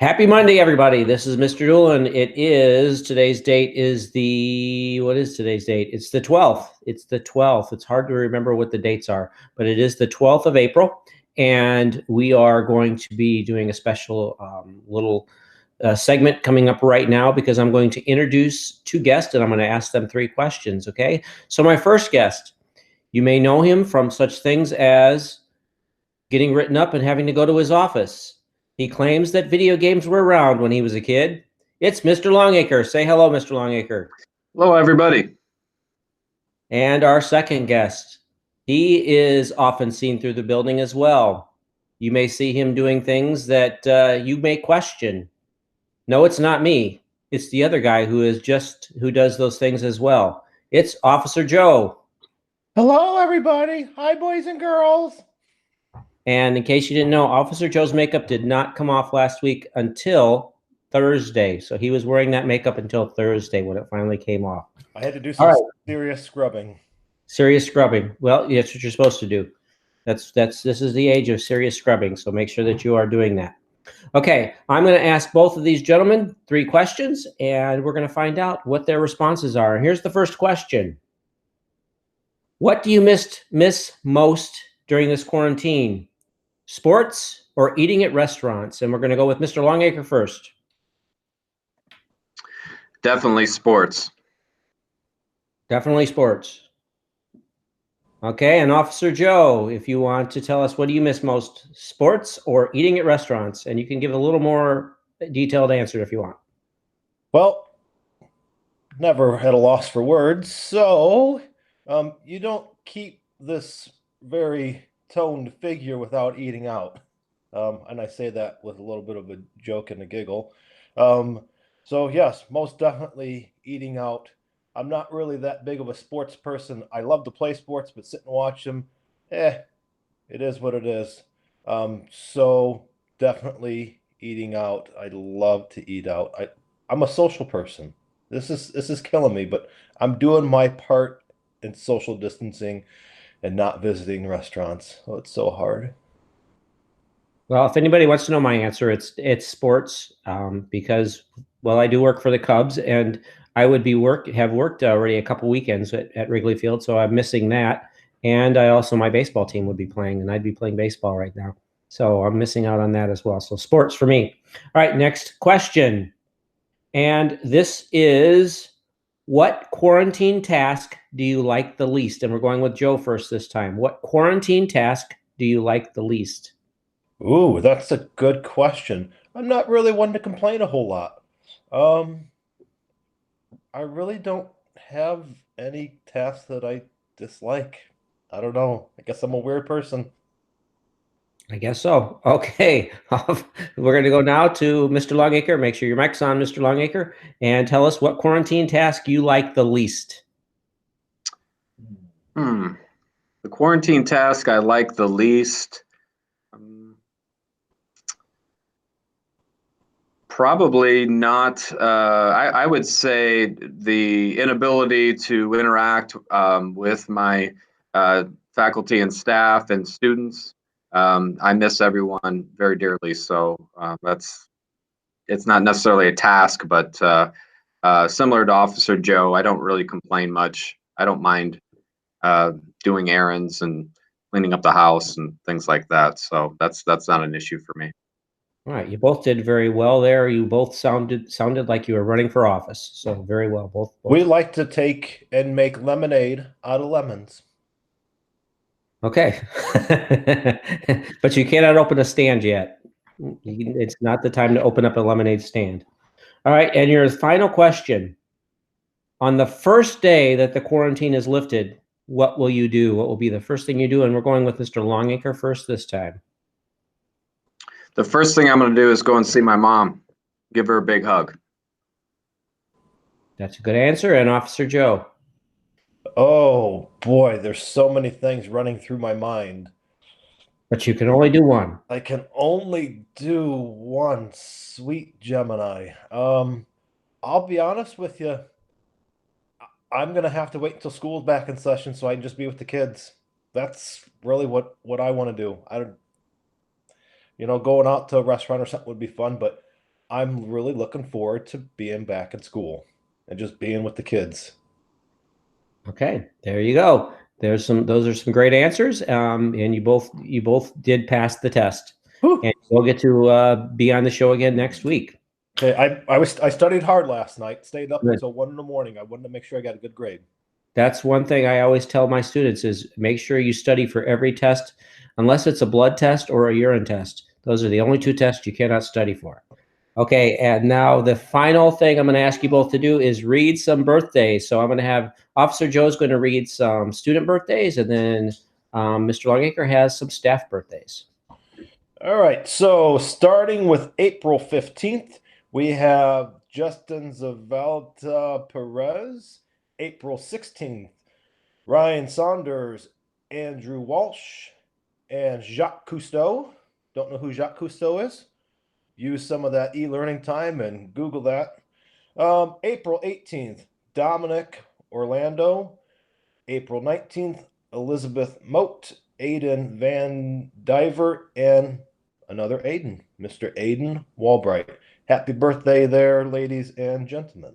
Happy Monday, everybody. This is Mr. Doolin. Today's date is what is today's date? It's the 12th. It's the 12th. It's hard to remember what the dates are, but it is the 12th of April. And we are going to be doing a special little segment coming up right now because I'm going to introduce two guests and I'm going to ask them three questions, okay? So my first guest, you may know him from such things as getting written up and having to go to his office. He claims that video games were around when he was a kid. It's Mr. Longacre. Say hello, Mr. Longacre. Hello, everybody. And our second guest, he is often seen through the building as well. You may see him doing things that you may question. No, it's not me. It's the other guy who does those things as well. It's Officer Joe. Hello, everybody. Hi, boys and girls. And in case you didn't know, Officer Joe's makeup did not come off last week until Thursday. So he was wearing that makeup until Thursday when it finally came off. I had to do some serious scrubbing. Serious scrubbing. Well, that's what you're supposed to do. This is the age of serious scrubbing. So make sure that you are doing that. Okay, I'm going to ask both of these gentlemen three questions, and we're going to find out what their responses are. Here's the first question. What do you miss most during this quarantine? Sports or eating at restaurants? And we're going to go with Mr. Longacre first. Definitely sports. Definitely sports. Okay, and Officer Joe, if you want to tell us what do you miss most, sports or eating at restaurants? And you can give a little more detailed answer if you want. Well, never at a loss for words. So you don't keep this very toned figure without eating out. And I say that with a little bit of a joke and a giggle. So yes, most definitely eating out. I'm not really that big of a sports person. I love to play sports, but sit and watch them, it is what it is. So definitely eating out. I love to eat out. I'm a social person. This is killing me, but I'm doing my part in social distancing and not visiting restaurants. Oh, it's so hard. Well, if anybody wants to know my answer, it's sports because, well, I do work for the Cubs, and I would have worked already a couple weekends at Wrigley Field, so I'm missing that. And my baseball team would be playing, and I'd be playing baseball right now. So I'm missing out on that as well. So sports for me. All right, next question. And this is, what quarantine task do you like the least? And we're going with Joe first this time. What quarantine task do you like the least? Ooh, that's a good question. I'm not really one to complain a whole lot. I really don't have any tasks that I dislike. I don't know. I guess I'm a weird person. I guess so. Okay. We're going to go now to Mr. Longacre. Make sure your mic's on, Mr. Longacre, and tell us what quarantine task you like the least. The quarantine task I like the least, probably not. I would say the inability to interact with my faculty and staff and students. I miss everyone very dearly, so it's not necessarily a task, but similar to Officer Joe, I don't really complain much. I don't mind doing errands and cleaning up the house and things like that. So that's not an issue for me. All right, you both did very well there. You both sounded like you were running for office. So very well, both. We like to take and make lemonade out of lemons. Okay. But you cannot open a stand yet. It's not the time to open up a lemonade stand. All right, and your final question. On the first day that the quarantine is lifted, what will you do? What will be the first thing you do? And we're going with Mr. Longacre first this time. The first thing I'm going to do is go and see my mom, give her a big hug. That's a good answer. And Officer Joe. Oh boy, there's so many things running through my mind. But you can only do one. I can only do one, sweet Gemini. I'll be honest with you. I'm gonna have to wait until school's back in session so I can just be with the kids. That's really what I want to do. Going out to a restaurant or something would be fun, but I'm really looking forward to being back in school and just being with the kids. Okay, there you go. Those are some great answers. And you both did pass the test. Whew. And we'll get to be on the show again next week. Okay, I studied hard last night, stayed up Good. until 1 in the morning. I wanted to make sure I got a good grade. That's one thing I always tell my students is make sure you study for every test, unless it's a blood test or a urine test. Those are the only two tests you cannot study for. Okay, and now the final thing I'm going to ask you both to do is read some birthdays. So I'm going to have Officer Joe's going to read some student birthdays, and then Mr. Longacre has some staff birthdays. All right, so starting with April 15th, we have Justin Zavalta Perez. April 16th, Ryan Saunders, Andrew Walsh, and Jacques Cousteau. Don't know who Jacques Cousteau is? Use some of that e-learning time and Google that. April 18th, Dominic Orlando. April 19th, Elizabeth Moat, Aiden Van Diver, and another Aiden, Mr. Aiden Walbright. Happy birthday there, ladies and gentlemen.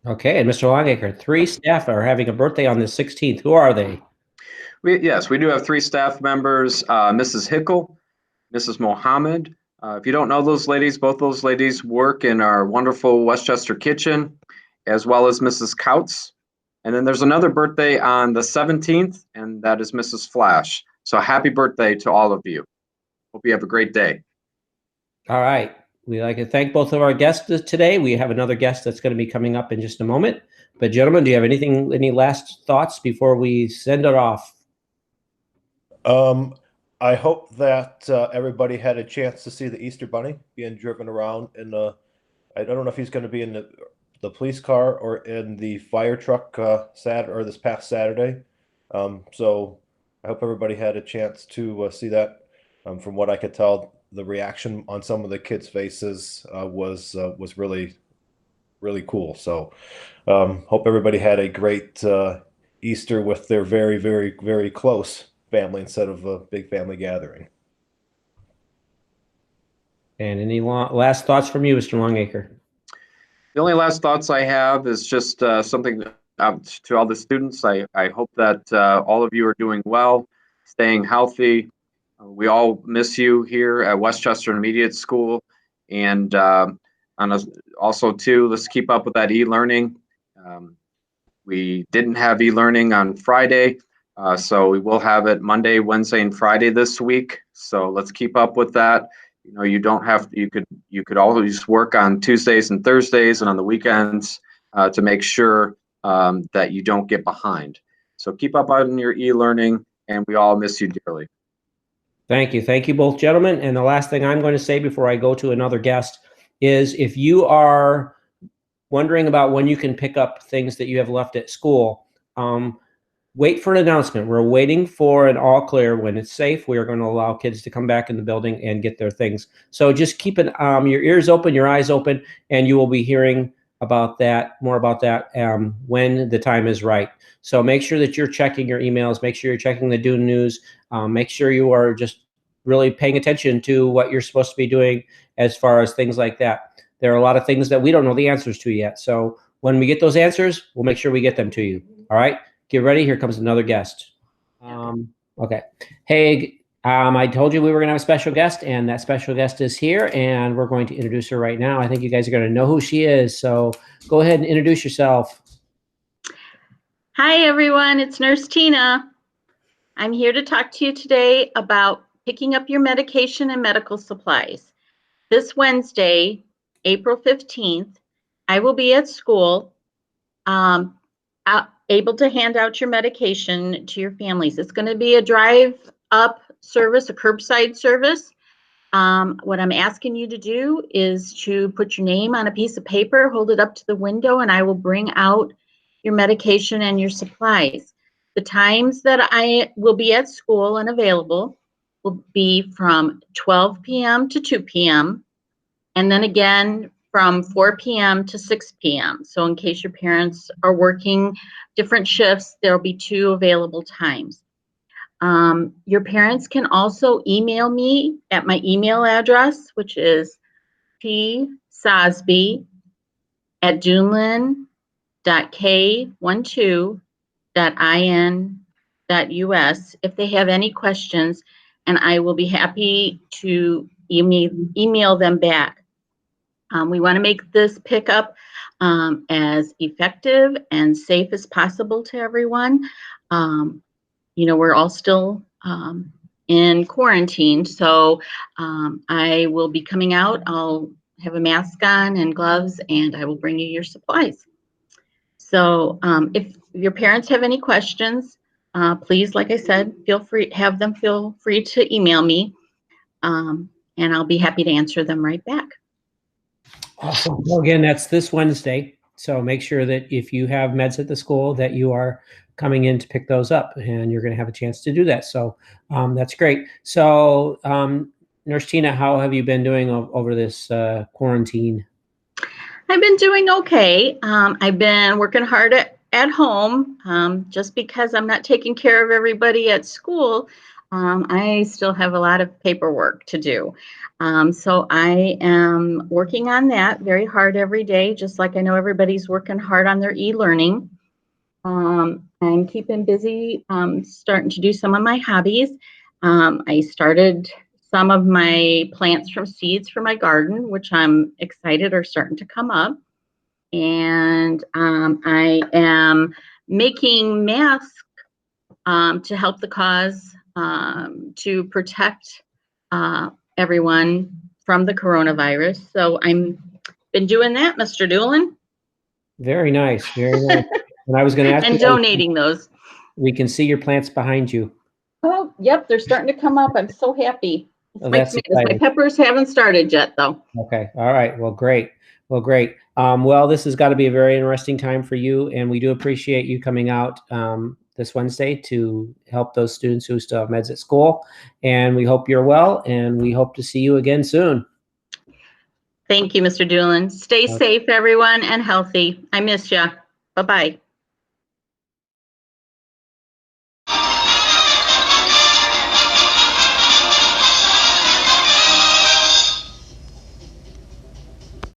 Okay, and Mr. Longacre, 3 staff are having a birthday on the 16th. Who are they? Yes, we do have 3 staff members, Mrs. Hickel, Mrs. Mohammed. If you don't know those ladies, both those ladies work in our wonderful Westchester kitchen, as well as Mrs. Couts. And then there's another birthday on the 17th, and that is Mrs. Flash. So happy birthday to all of you. Hope you have a great day. All right. We'd like to thank both of our guests today. We have another guest that's going to be coming up in just a moment. But gentlemen, do you have any last thoughts before we send it off? I hope that everybody had a chance to see the Easter Bunny being driven around in I don't know if he's going to be in the police car or in the fire truck this past Saturday. So I hope everybody had a chance to see that. From what I could tell, the reaction on some of the kids' faces was really, really cool. So hope everybody had a great Easter with their very, very, very close family instead of a big family gathering. And any last thoughts from you, Mr. Longacre? The only last thoughts I have is just something to all the students. I hope that all of you are doing well, staying healthy. We all miss you here at Westchester Intermediate School. And also, too, let's keep up with that e-learning. We didn't have e-learning on Friday, so we will have it Monday, Wednesday, and Friday this week. So let's keep up with that. You know, you don't have to, you could always work on Tuesdays and Thursdays and on the weekends to make sure that you don't get behind. So keep up on your e-learning, and we all miss you dearly. Thank you. Thank you both, gentlemen. And the last thing I'm going to say before I go to another guest is if you are wondering about when you can pick up things that you have left at school, wait for an announcement. We're waiting for an all clear. When it's safe, we are going to allow kids to come back in the building and get their things. So just keep your ears open, your eyes open, and you will be hearing about that, more about that when the time is right. So make sure that you're checking your emails, make sure you're checking the Dune News, make sure you are just really paying attention to what you're supposed to be doing as far as things like that. There are a lot of things that we don't know the answers to yet. So when we get those answers, we'll make sure we get them to you. All right, get ready. Here comes another guest. Okay. Hey, I told you we were going to have a special guest, and that special guest is here, and we're going to introduce her right now. I think you guys are going to know who she is. So go ahead and introduce yourself. Hi, everyone. It's Nurse Tina. I'm here to talk to you today about picking up your medication and medical supplies. This Wednesday, April 15th, I will be at school able to hand out your medication to your families. It's going to be a drive-up service, a curbside service. What I'm asking you to do is to put your name on a piece of paper, hold it up to the window, and I will bring out your medication and your supplies. The times that I will be at school and available will be from 12 p.m. to 2 p.m. and then again from 4 p.m. to 6 p.m. So in case your parents are working different shifts, there will be 2 available times. Your parents can also email me at my email address, which is pclongacre sosby@joonlin.k12.in.us if they have any questions, and I will be happy to email them back. We want to make this pickup as effective and safe as possible to everyone. We're all still in quarantine, so I will be coming out. I'll have a mask on and gloves, and I will bring you your supplies. So if your parents have any questions, please, like I said, feel free to email me, and I'll be happy to answer them right back. Awesome. Well, again, that's this Wednesday. So make sure that if you have meds at the school that you are coming in to pick those up, and you're going to have a chance to do that. So that's great. So Nurse Tina, how have you been doing over this quarantine? I've been doing okay. I've been working hard at home. Just because I'm not taking care of everybody at school, I still have a lot of paperwork to do. So I am working on that very hard every day, just like I know everybody's working hard on their e-learning. I'm keeping busy, starting to do some of my hobbies. I started some of my plants from seeds for my garden, which I'm excited are starting to come up. And I am making masks to help the cause, to protect everyone from the coronavirus. So I'm been doing that, Mr. Doolin. Very nice. Very nice. And I was going to ask and you, donating those. We can see your plants behind you. Oh, yep, they're starting to come up. I'm so happy. Oh, that's My exciting. peppers haven't started yet, though. Okay. All right. Well, great. Well, great. Well, this has got to be a very interesting time for you, and we do appreciate you coming out this Wednesday to help those students who still have meds at school. And we hope you're well, and we hope to see you again soon. Thank you, Mr. Doolin. Stay safe, everyone, and healthy. I miss you. Bye-bye.